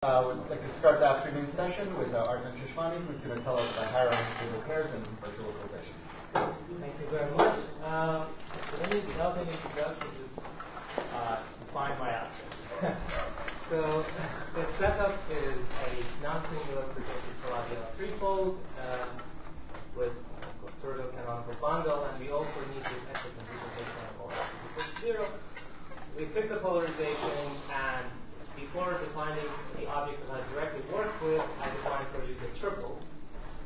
Would like to start the afternoon session with Artan Sheshmani, who's going to tell us about hierarchy stable pairs and virtual localization. Thank you very much. Let me, without any introduction, just define my object. So the setup is a non-singular projected Calabi-Yau threefold with conservative canonical bundle, and we also need this extra condition of x equals 0. We fix the polarization, and before defining the object that I directly work with, I define for you the triple.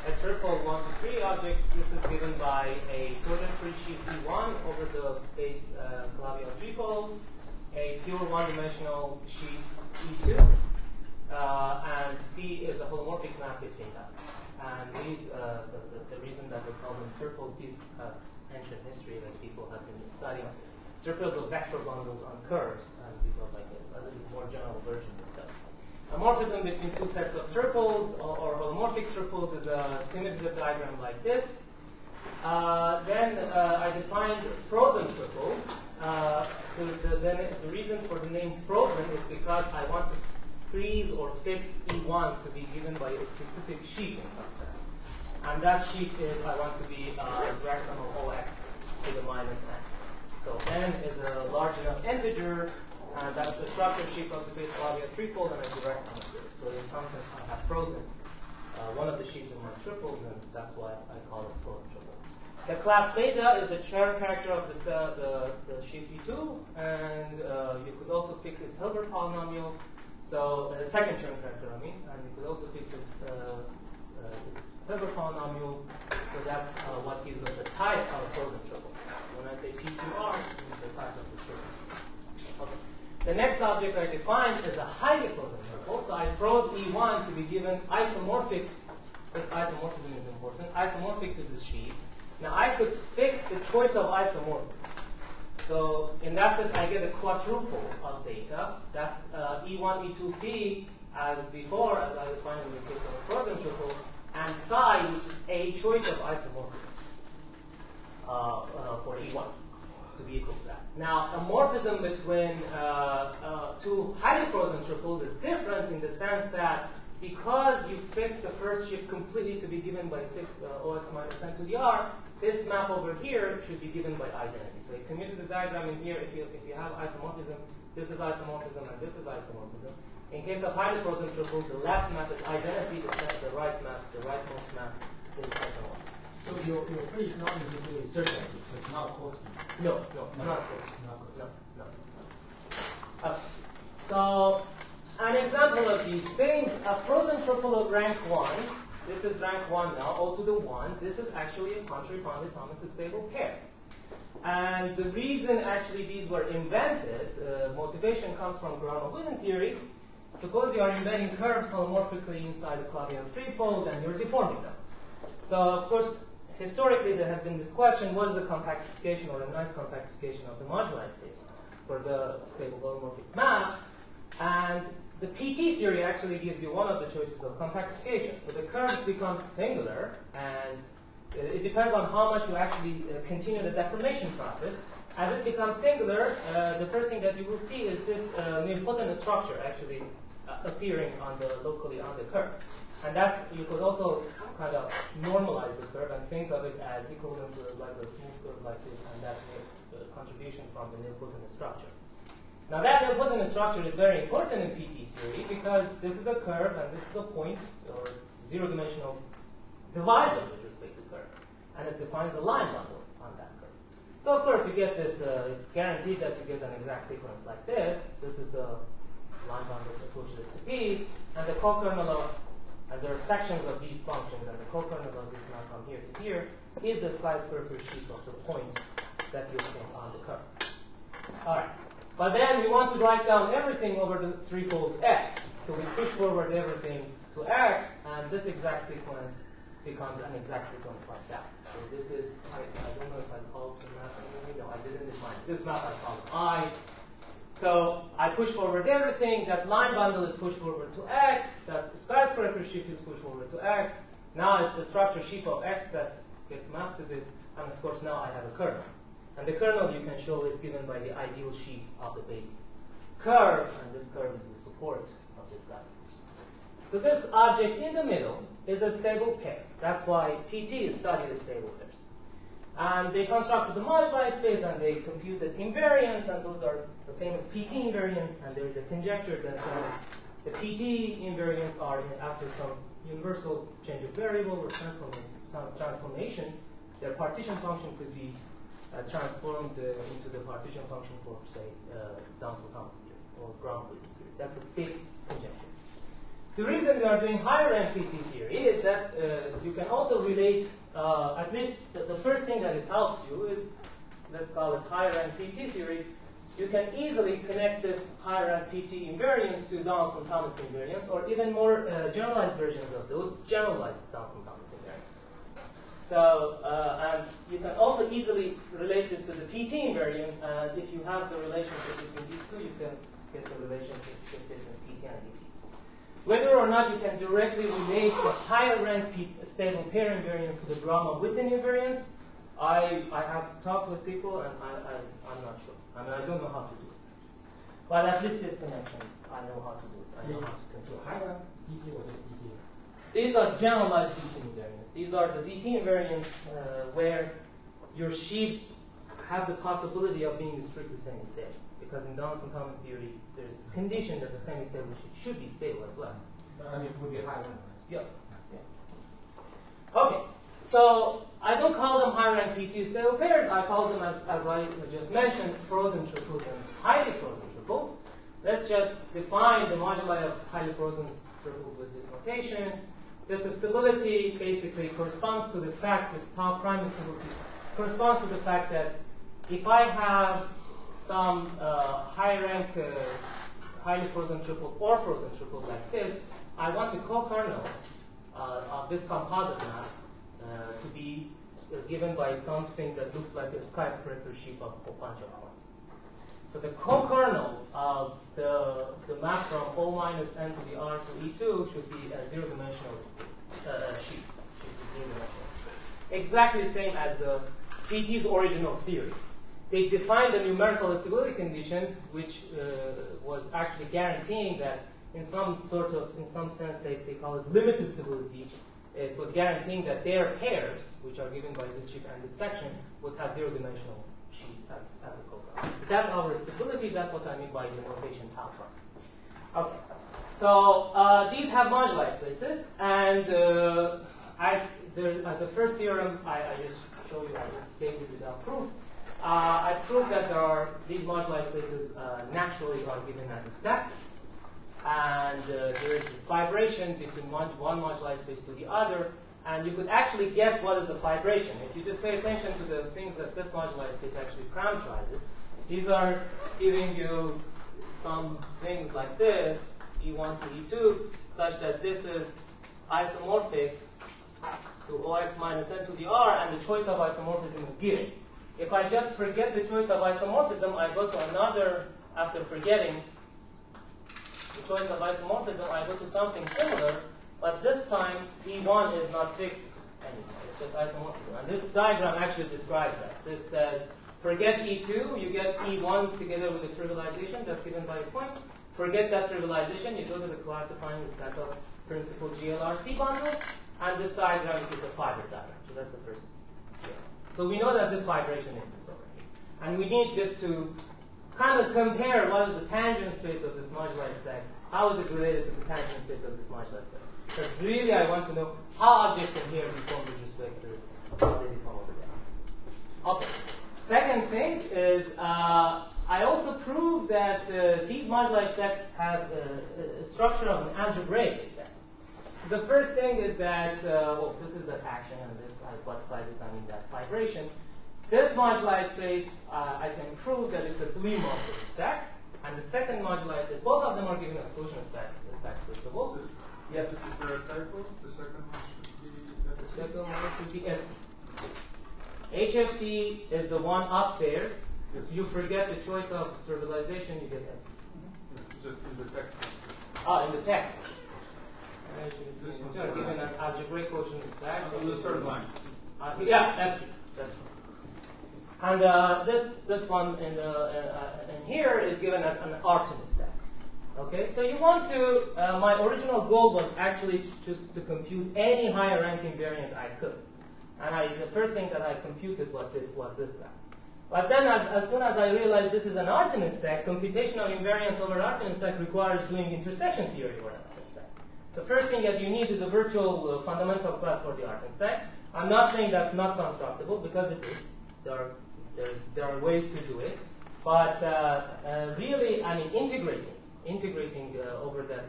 A triple 1 to 3 object, this is given by a coordinate-free sheet E1 over the base Calabi-Yau threefold, a pure one-dimensional sheet E2, and C is a holomorphic map between them. And these, the reason that we call them triples, these have ancient history that people have been studying. Triples of vector bundles on curves, and these are like a little more general version of that. A morphism between two sets of triples or holomorphic triples is a symmetric diagram like this. Then I defined frozen triples. The reason for the name frozen is because I want to freeze or fix E1 to be given by a specific sheet in some sense. And that sheet is I want to be direct sum of OX to the minus n. So n is a large enough integer, and that's the structure sheet of the base Calabi-Yau threefold, and I direct sum of it. So in some sense, I have frozen one of the sheets in my triples, and that's why I call it frozen triple. The class beta is the Chern character of the sheet E2, and you could also fix its Hilbert polynomial. So the second Chern character, and you could also fix its Hilbert polynomial. So that's what gives us the type of frozen triple. When I say P2R, it means the type of the triple. Okay. The next object I defined is a highly frozen triple. So I froze E1 to be given isomorphic. This isomorphism is important. Isomorphic to this sheet. Now I could fix the choice of isomorphism. So in that sense, I get a quadruple of data. That's E1, E2, P as before, as I defined in the case of a frozen triple, and psi, which is a choice of isomorphism for E1 to be equal to that. Now, a morphism between two highly frozen triples is different in the sense that because you fix the first shift completely to be given by fixed OX minus n to the R, this map over here should be given by identity. So you commute the diagram in here, if you have isomorphism, this is isomorphism and this is isomorphism. In case of highly frozen triples, the left map is identity, the right map, the rightmost map is isomorphism. So your phrase is not necessarily certain, so it's not constant. No, not constant. No. So, an example of these things, a frozen triple of rank 1, this is rank 1 now, O to the 1, this is actually a contrary-bounded Thomas stable pair. And the reason actually these were invented, motivation comes from Granoff-Witten theory. Suppose you are embedding curves holomorphically inside the Calabi-Yau threefold and you're deforming them. So, of course, historically there has been this question, what is the compactification or a nice compactification of the moduli space for the stable holomorphic maps? And the PT theory actually gives you one of the choices of compactification. So the curve becomes singular, and it depends on how much you actually continue the deformation process. As it becomes singular, the first thing that you will see is this nilpotent structure actually appearing locally on the curve. And that you could also kind of normalize the curve and think of it as equivalent to like a smooth curve like this, and that's the contribution from the nilpotent structure. Now that nilpotent structure is very important in PT theory because this is a curve and this is a point or zero-dimensional divisor with respect to curve, and it defines the line bundle on that curve. So of course you get this, it's guaranteed that you get an exact sequence like this. This is the line bundle associated to P, and the co-kernel of, and there are sections of these functions, and the co-kernel of this now from here to here is the skyscraper sheet of the points that you obtain on the curve. Alright. But then we want to write down everything over the threefold x. So we push forward everything to x, and this exact sequence becomes an exact sequence like that. So this is, I don't know if I called the map anyway. No, I didn't define it. This map I called I. So I push forward everything. That line bundle is pushed forward to x. That skyscraper sheet is pushed forward to x. Now it's the structure sheet of x that gets mapped to this, and of course now I have a kernel. And the kernel you can show is given by the ideal sheet of the base curve, and this curve is the support of this guy. So this object in the middle is a stable pair. That's why PT is studied as stable pairs. And they constructed the moduli space and they computed invariants, and those are the famous PT invariants. And there is a conjecture that the PT invariants are after some universal change of variable or transformation, their partition function could be transformed into the partition function for, say, Downsville-Thomas theory or ground-free theory. That's a big conjecture. The reason we are doing higher rank PT theory is that you can also relate, at least the first thing that it helps you is, let's call it higher rank PT theory. You can easily connect this higher rank PT invariants to Downsville-Thomas invariants, or even more generalized versions of those generalized Downsville-Thomas invariants. So, and you can also easily relate this to the PT invariant, and if you have the relationship between these two, you can get the relationship between PT and DT. Whether or not you can directly relate the higher rank stable pair invariance to the drama within invariance, I have talked with people and I'm not sure. I mean, I don't know how to do it. But at least this connection, I know how to do it. I know how to control it. Higher DT or just DT? These are generalized DT invariants. These are the DT invariants where your sheaves have the possibility of being strictly semi-stable. Because in Downsville-Thomas theory, there's a condition that the semi-stable should be stable as well. I mean, it would be higher rank, right? Yeah. Okay. So I don't call them high rank PT stable pairs. I call them, as I just mentioned, frozen triples and highly frozen triples. Let's just define the moduli of highly frozen triples with this notation. This stability basically corresponds to the fact, this top prime stability corresponds to the fact that if I have some high rank highly frozen triple or frozen triple like this, I want the co-kernel of this composite map to be given by something that looks like a skyscraper shape of a bunch of points. So the co-kernel of the map from O minus n to the r to E2 should be a zero-dimensional sheet. Should be zero-dimensional. Exactly the same as the PT's original theory. They defined the numerical stability conditions, which was actually guaranteeing that in some sense, they call it limited stability. It was guaranteeing that their pairs, which are given by this sheet and this section, would have zero-dimensional sheets as a co-kernel. That's our stability. That's what I mean by the notation tau prime. Okay. So these have moduli spaces, and as the first theorem, I just show you, I just stated it without proof. I proved that these moduli spaces naturally are given as a step, and there is this vibration between one moduli space to the other, and you could actually guess what is the vibration. If you just pay attention to the things that this moduli space actually parameterizes, these are giving you some things like this, E1 to E2, such that this is isomorphic to OX minus n to the R, and the choice of isomorphism is given. If I just forget the choice of isomorphism, I go to another, after forgetting the choice of isomorphism, I go to something similar, but this time E1 is not fixed anymore. It's just isomorphism. And this diagram actually describes that. This says, forget E2, you get E1 together with the trivialization that's given by a point. Forget that trivialization, you go to the classifying set of principal GLRC bundle, and this diagram is a fiber diagram. So that's the first one. So we know that this vibration exists already. And we need this to kind of compare what is the tangent space of this moduli stack, how is it related to the tangent space of this moduli stack. Because really I want to know how objects in here deform with respect to how they deform over there. Okay. Second thing is, I also proved that these moduli stacks have a structure of an algebraic stack. The first thing is that, this is the action, and this, by this I mean that vibration. This moduli space, I can prove that it's a Lie-Morphic stack, and the second moduli space, both of them are given a solution stack, first of all. Yes. Is there a typo? The second one should be The second one should be F. HFT is the one upstairs. Yes. You forget the choice of trivialization, you get F. Just in the text. In the text. This one's Given an algebraic quotient stack. On the third line. Yeah, that's true. That's true. And this one in here is given as an Artan stack. Okay, so you want to, my original goal was actually just to compute any higher ranking variant I could. And the first thing that I computed was this guy. But then as soon as I realized this is an Artan stack, computational invariance over Artan stack requires doing intersection theory for an Artan stack. The first thing that you need is a virtual fundamental class for the Artan stack. I'm not saying that's not constructible, because it is. There are ways to do it. But really, I mean, integrating over that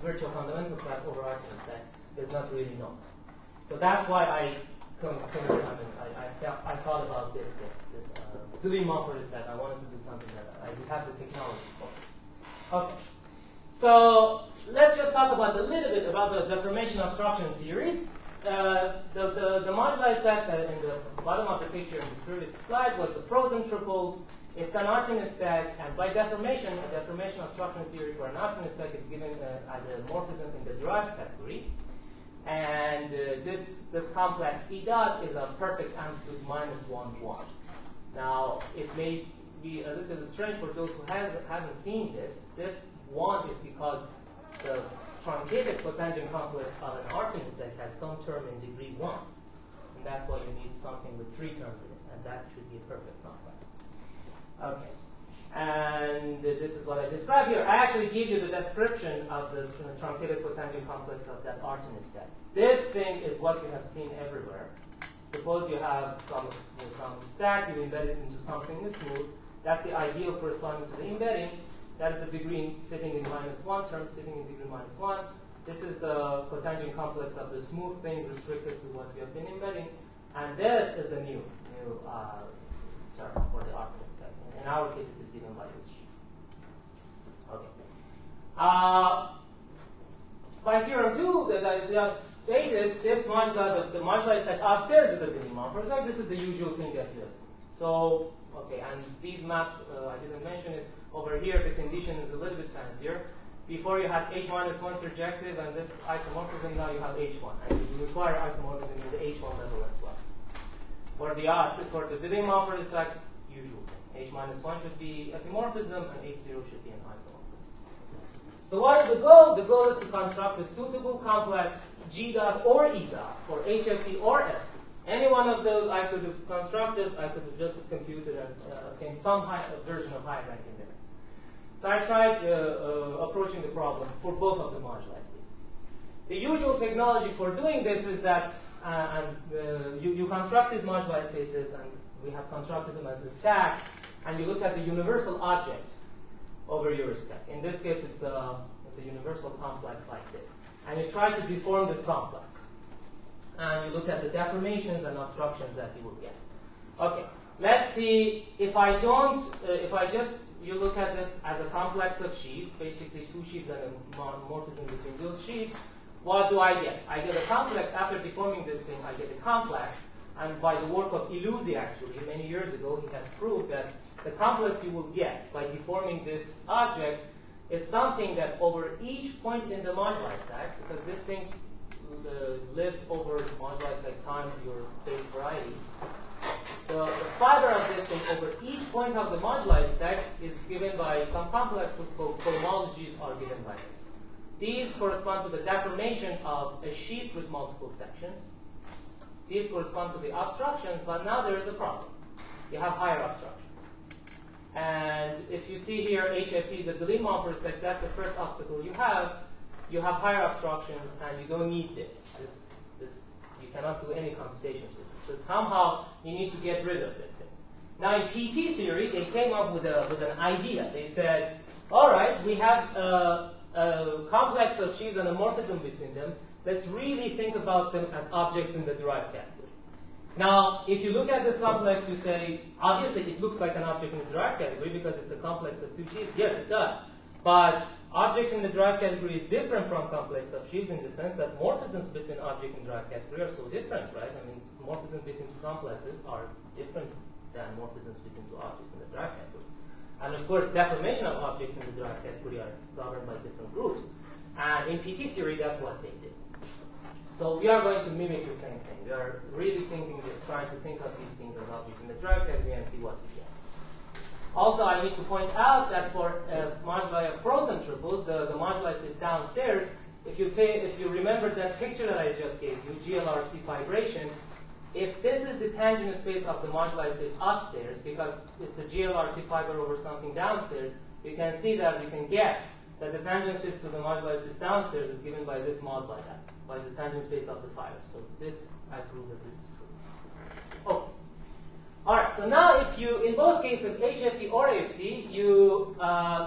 virtual fundamental class over Artan stack is not really known. So that's why I thought about this Riemann is that I wanted to do something that I would have the technology for. Okay. So let's just talk about a little bit about the deformation obstruction theory. The moduli set in the bottom of the picture in the previous slide was the frozen triple. It's an Artan stack, and by deformation, a deformation obstruction theory for an Artan stack is given as a morphism in the derived category. And this complex E dot is a perfect amplitude -1, 1. Now, it may be a little strange for those who haven't seen this. This 1 is because the truncated cotangent complex of an Artan stack has some term in degree 1. And that's why you need something with 3 terms in it. And that should be a perfect complex. Okay. And this is what I described here. I actually gave you the description of the truncated cotangent complex of that Artan stack. This thing is what you have seen everywhere. Suppose you have some stack, you embed it into something smooth. That's the ideal corresponding to the embedding. That is the degree sitting in -1 term, sitting in degree -1. This is the cotangent complex of the smooth thing restricted to what we have been embedding. And this is the new term for the Artan stack. In our case, it is given by this sheet. Okay. By theorem 2, that I just stated, this moduli, the moduli set upstairs is a Riemann. For example, this is the usual thing that you have. So, okay, and these maps, I didn't mention it. Over here, the condition is a little bit fancier. Before you had H-1 surjective, and this isomorphism, now you have H1. And you require isomorphism in the H1 level as well. For the Riemann, it's like usual. H-1 should be epimorphism, and H0 should be an isomorphism. So what is the goal? The goal is to construct a suitable complex G dot or E dot for HFT or F. Any one of those I could have constructed, I could have just computed and obtained some version of high ranking limits. So I tried approaching the problem for both of the moduli spaces. The usual technology for doing this is that you construct these moduli spaces, and we have constructed them as a stack, and you look at the universal object over your stack. In this case, it's a universal complex like this. And you try to deform this complex. And you look at the deformations and obstructions that you will get. Okay, let's see, you look at this as a complex of sheaves, basically 2 sheaves and a morphism between those sheaves, what do I get? I get a complex. After deforming this thing, I get a complex. And by the work of Illuzi, actually, many years ago, he has proved that the complex you will get by deforming this object is something that over each point in the moduli stack, because this thing lives over the moduli stack times your space variety, the fiber of this thing over each point of the moduli stack is given by some complexes called cohomologies are given by this. These correspond to the deformation of a sheet with multiple sections. These correspond to the obstructions, but now there is a problem. You have higher obstructions. And if you see here HFT, the Riemann perspective, that's the first obstacle you have. You have higher obstructions, and you don't need this. You cannot do any computations with it. So somehow you need to get rid of this thing. Now in PT theory, they came up with an idea. They said, all right, we have a complex of sheaves and a morphism between them. Let's really think about them as objects in the derived category. Now, if you look at this complex, you say, obviously it looks like an object in the derived category because it's a complex of 2 sheaves. Yes, it does. But objects in the derived category is different from complex of sheaves in the sense that morphisms between objects in the derived category are so different, right? I mean, morphisms between 2 complexes are different than morphisms between 2 objects in the derived category. And of course, deformation of objects in the derived category are governed by different groups. And in PT theory, that's what they did. So we are going to mimic the same thing. We are really trying to think of these things as objects in the derived category and see what we get. Also, I need to point out that for moduli of frozen triples, the modulus is downstairs. If you remember that picture that I just gave you, GLRC fibration, if this is the tangent space of the modulus is upstairs, because it's a GLRC fiber over something downstairs, you can see that you can guess that the tangent space to the modulus is downstairs is given by this mod by that, by the tangent space of the fiber. So this, I prove that this is true. Okay. Alright, so now if you, in both cases, HFT or AFT, you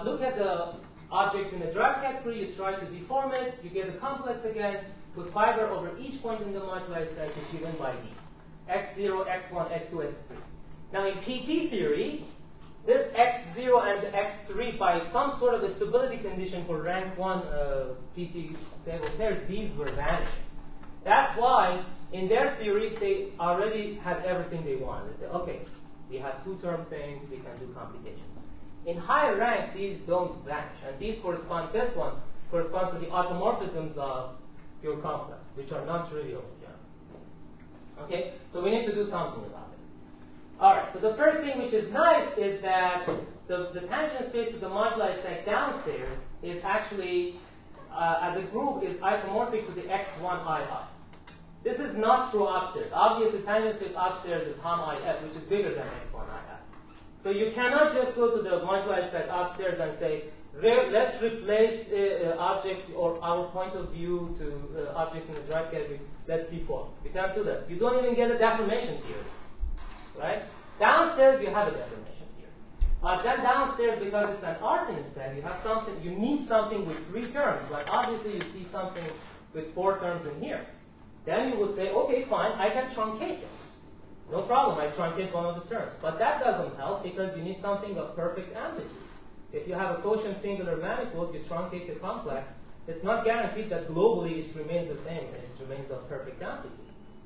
look at the object in the drag category, you try to deform it, you get a complex again, put fiber over each point in the moduli set is given by D. X0, X1, X2, X3. Now in PT theory, this X0 and the X3, by some sort of a stability condition for rank 1 PT stable pairs, these were vanishing. That's why, in their theory, they already had everything they wanted. They say, okay, we have two-term things, we can do computations. In higher rank, these don't vanish, and these correspond, this one corresponds to the automorphisms of pure complex, which are non-trivial in general. Okay, so we need to do something about it. Alright, so the first thing which is nice is that the tangent space of the moduli stack downstairs is actually, as a group, is isomorphic to the X1II. This is not true upstairs. Obviously, tangent space upstairs is HOM-IF, which is bigger than X1II. So you cannot just go to the moduli stack upstairs and say, let's replace objects or our point of view to objects in the drag category, let's deform. You can't do that. You don't even get a deformation theory. Right? Downstairs, you have a deformation theory. But then downstairs, because it's an Artan stack, you have something, you need something with 3 terms. Like obviously you see something with 4 terms in here. Then you would say, okay, fine, I can truncate it. No problem, I truncate one of the terms. But that doesn't help because you need something of perfect amplitude. If you have a quotient singular manifold, you truncate the complex, it's not guaranteed that globally it remains the same, and it remains of perfect amplitude.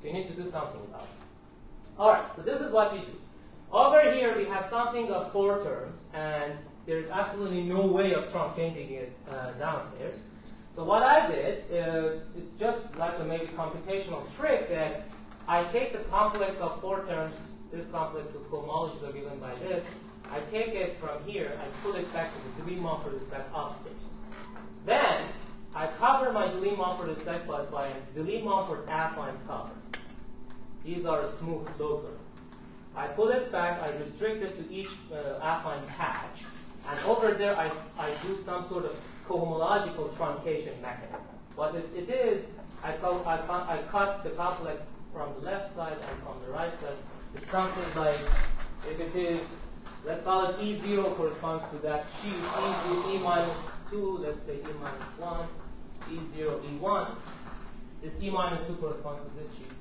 So you need to do something about it. Alright, so this is what we do. Over here we have something of 4 terms, and there's absolutely no way of truncating it downstairs. So what I did, it's just like a maybe computational trick that I take the complex of 4 terms, this complex whose cohomologies are given by this, I take it from here, I put it back to the Deligne-Mumford stack upstairs. Then, I cover my Deligne-Mumford stack by a Deligne-Mumford affine cover. These are smooth locally. I pull it back, I restrict it to each affine patch, and over there I do some sort of cohomological truncation mechanism. What it is, I cut the complex from the left side and from the right side. It's something like, if it is, let's call it E0 corresponds to that sheet, E minus 2, let's say E minus 1, E0, E1. This E minus 2 corresponds to this sheet.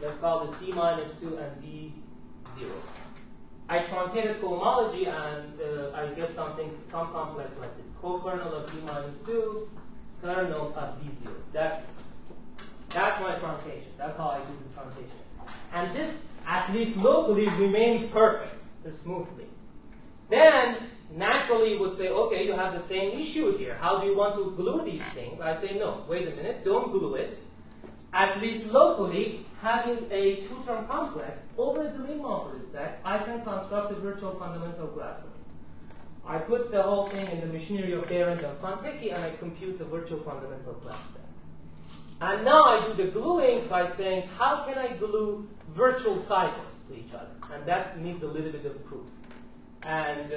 Let's call this E minus 2 and D0. I truncated cohomology and I get some complex like this. Co-kernel of E minus 2, kernel of D0. That's my truncation. That's how I do the truncation. And this, at least locally, remains perfect, smoothly. Then, naturally, you would say, okay, you have the same issue here. How do you want to glue these things? I say, no, wait a minute, don't glue it. At least locally, having a 2-term complex over the Deligne-Mumford stack, I can construct a virtual fundamental glass ring. I put the whole thing in the machinery of Behrens and Fontecchi, and I compute the virtual fundamental glass stack. And now I do the gluing by saying, how can I glue virtual cycles to each other? And that needs a little bit of proof. And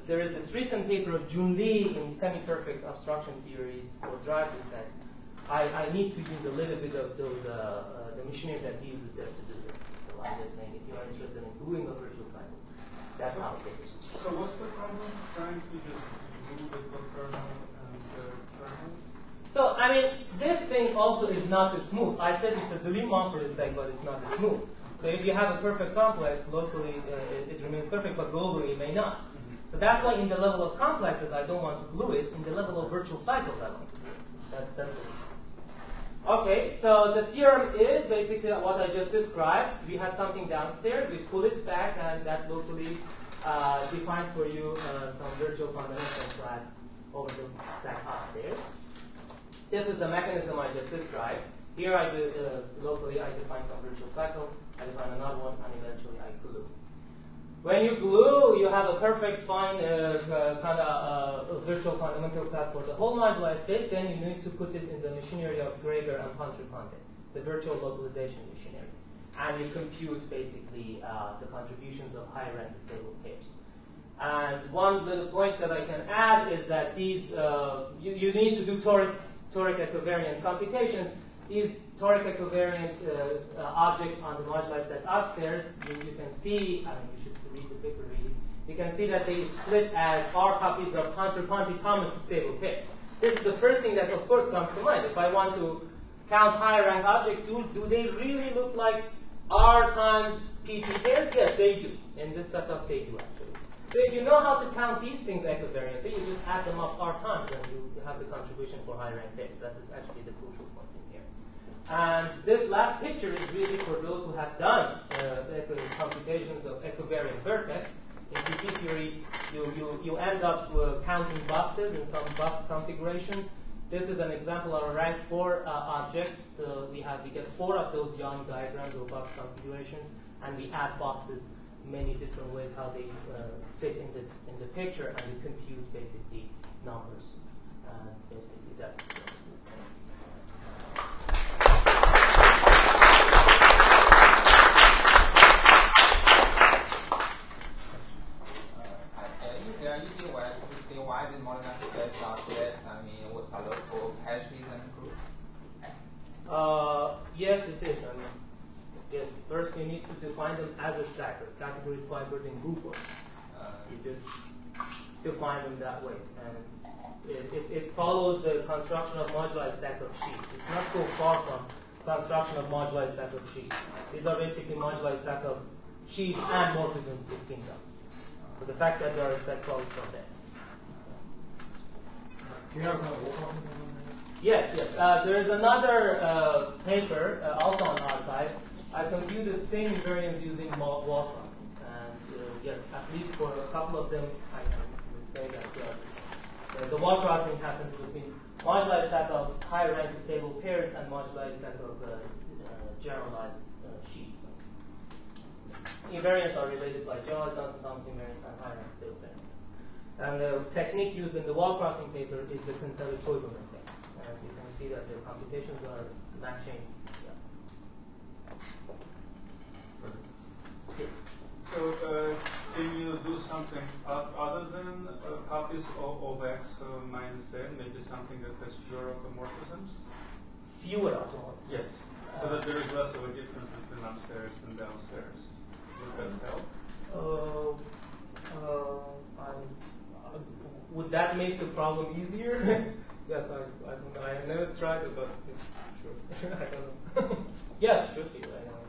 there is this recent paper of Jun Lee in semi-perfect obstruction theories for drive effects. I need to use a little bit of those, the machinery that he uses there to do this. So I'm just saying, if you are interested in gluing a virtual cycle, that's how it is. So what's the problem? Trying to just glue the co-kernel and the kernel? So, I mean, this thing also is not as smooth. I said it's a Deligne-Mumford stack, but it's not as smooth. So if you have a perfect complex, locally it remains perfect, but globally it may not. So that's why in the level of complexes, I don't want to glue it. In the level of virtual cycles, I want to glue it. That's the reason. Okay, so the theorem is basically what I just described. We have something downstairs, we pull it back, and that locally defines for you some virtual fundamental class over the stack upstairs. This is the mechanism I just described. Here I do, locally I define some virtual cycle, I define another one, and eventually I glue. When you glue, you have a perfect fine kind of virtual fundamental class for the whole moduli space. Then you need to put it in the machinery of Gregor and Ponte, the virtual localization machinery, and you compute basically the contributions of high rank stable pairs. And one little point that I can add is that these you need to do toric equivariant computations. These toric equivariant objects on the moduli set upstairs, you can see, I mean, you should read the paper really. You can see that they split as R copies of Ponte-Thomas stable pairs. This is the first thing that, of course, comes to mind. If I want to count higher rank objects, do they really look like R times PT pairs? Yes, they do. In this setup, they do actually. So if you know how to count these things equivariantly, you just add them up R times and you have the contribution for high rank pairs. That is actually the crucial point in here. And this last picture is really for those who have done computations of equivariant vertex. In PT theory, you end up counting boxes in some box configurations. This is an example of a rank 4 object. We get 4 of those Young diagrams or box configurations, and we add boxes many different ways how they fit in the picture, and we compute basically numbers. Basically that's why the model space are less, I mean, what's the local hashes and groups? Yes, it is. I mean, yes, first we need to define them as a stacker, category fibers in group order. You just define them that way. And it follows the construction of moduli stack of sheets. It's not so far from construction of moduli stack of sheets. These are basically moduli stack of sheets and morphisms between them. So the fact that there are set follows from there. Do you have kind of walk-off? Yes. There is another paper, also on our side. I computed the same invariance using wall crossings. And yes, at least for a couple of them, I can say that the wall crossing happens between moduli stack of high rank stable pairs and moduli stack of generalized sheets. Invariants are related by generalized Johnson-Thomas invariance and high rank stable pairs. And the technique used in the wall crossing paper is the Kinsella-Koiberman technique. And you can see that the computations are matching. Yeah. So can you do something other than copies of X minus N, maybe something that has fewer automorphisms? Fewer automorphisms? Yes. So that there is less of a difference between upstairs and downstairs. Would that help? Would that make the problem easier? Yes, I don't know. I have never tried it, but it's sure. I don't know. Yes, should be. I know.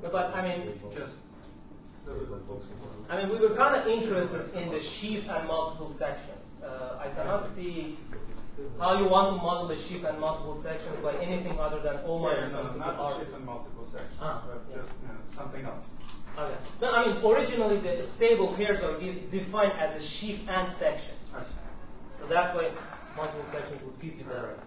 But I mean, we were kind of interested in the sheaf and multiple sections. I cannot see how you want to model the sheaf and multiple sections by anything other than not the sheaf and multiple sections, but just something else. Okay. No, I mean, originally the stable pairs are defined as a sheaf and section. I see. So that's why multiple sections would fit you better.